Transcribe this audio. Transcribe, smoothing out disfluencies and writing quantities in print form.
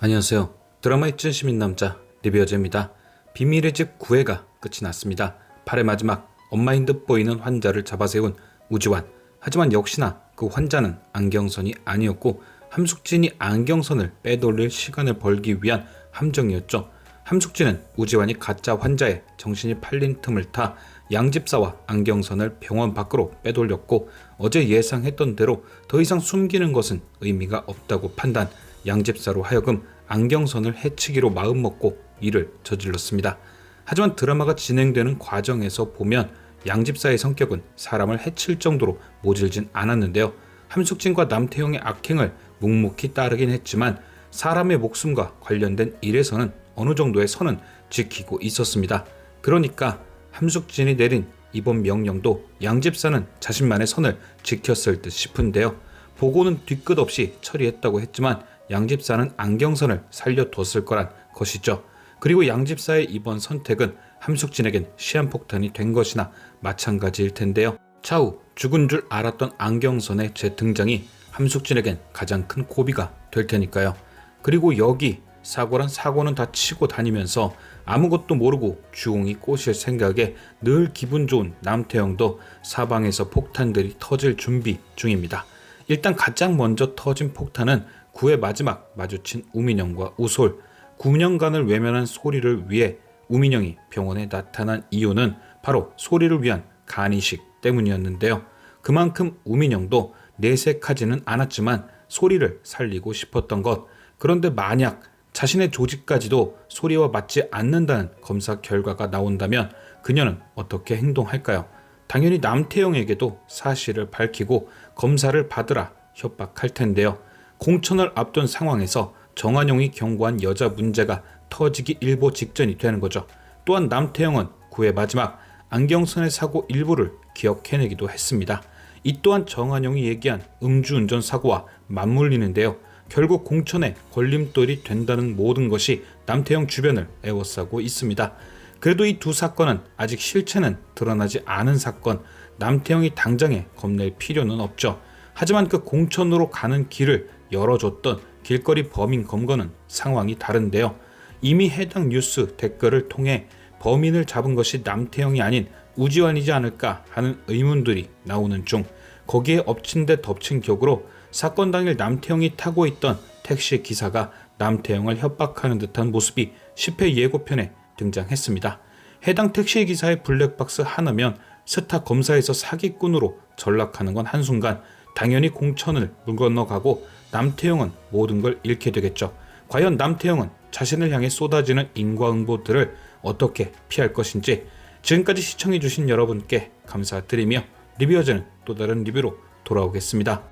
안녕하세요. 드라마의 찐시민 남자 리뷰어제입니다. 비밀의 집 9회가 끝이 났습니다. 8회 마지막 엄마인 듯 보이는 환자를 잡아세운 우지환. 하지만 역시나 그 환자는 안경선이 아니었고 함숙진이 안경선을 빼돌릴 시간을 벌기 위한 함정이었죠. 함숙진은 우지환이 가짜 환자의 정신이 팔린 틈을 타 양집사와 안경선을 병원 밖으로 빼돌렸고, 어제 예상했던 대로 더 이상 숨기는 것은 의미가 없다고 판단, 양집사로 하여금 안경선을 해치기로 마음먹고 일을 저질렀습니다. 하지만 드라마가 진행되는 과정에서 보면 양집사의 성격은 사람을 해칠 정도로 모질진 않았는데요. 함숙진과 남태형의 악행을 묵묵히 따르긴 했지만 사람의 목숨과 관련된 일에서는 어느 정도의 선은 지키고 있었습니다. 그러니까 함숙진이 내린 이번 명령도 양집사는 자신만의 선을 지켰을 듯 싶은데요. 보고는 뒤끝 없이 처리했다고 했지만 양집사는 안경선을 살려뒀을 거란 것이죠. 그리고 양집사의 이번 선택은 함숙진에겐 시한폭탄이 된 것이나 마찬가지일 텐데요. 차후 죽은 줄 알았던 안경선의 재등장이 함숙진에겐 가장 큰 고비가 될 테니까요. 그리고 여기 사고란 사고는 다 치고 다니면서 아무것도 모르고 주홍이 꼬실 생각에 늘 기분 좋은 남태형도 사방에서 폭탄들이 터질 준비 중입니다. 일단 가장 먼저 터진 폭탄은 9회 마지막 마주친 우민영과 우솔. 9년간을 외면한 소리를 위해 우민영이 병원에 나타난 이유는 바로 소리를 위한 간이식 때문이었는데요. 그만큼 우민영도 내색하지는 않았지만 소리를 살리고 싶었던 것. 그런데 만약 자신의 조직까지도 소리와 맞지 않는다는 검사 결과가 나온다면 그녀는 어떻게 행동할까요? 당연히 남태형에게도 사실을 밝히고 검사를 받으라 협박할 텐데요. 공천을 앞둔 상황에서 정한용이 경고한 여자 문제가 터지기 일보 직전이 되는 거죠. 또한 남태형은 9회 마지막 안경선의 사고 일부를 기억해내기도 했습니다. 이 또한 정한용이 얘기한 음주운전 사고와 맞물리는데요. 결국 공천에 걸림돌이 된다는 모든 것이 남태형 주변을 에워싸고 있습니다. 그래도 이 두 사건은 아직 실체는 드러나지 않은 사건, 남태형이 당장에 겁낼 필요는 없죠. 하지만 그 공천으로 가는 길을 열어줬던 길거리 범인 검거는 상황이 다른데요. 이미 해당 뉴스 댓글을 통해 범인을 잡은 것이 남태형이 아닌 우지환이지 않을까 하는 의문들이 나오는 중, 거기에 엎친 데 덮친 격으로 사건 당일 남태형이 타고 있던 택시 기사가 남태형을 협박하는 듯한 모습이 10회 예고편에 등장했습니다. 해당 택시 기사의 블랙박스 하나면 스타 검사에서 사기꾼으로 전락하는 건 한순간 당연히 공천을 물 건너가고 남태형은 모든 걸 잃게 되겠죠. 과연 남태형은 자신을 향해 쏟아지는 인과응보들을 어떻게 피할 것인지. 지금까지 시청해주신 여러분께 감사드리며 리뷰어즈는 또 다른 리뷰로 돌아오겠습니다.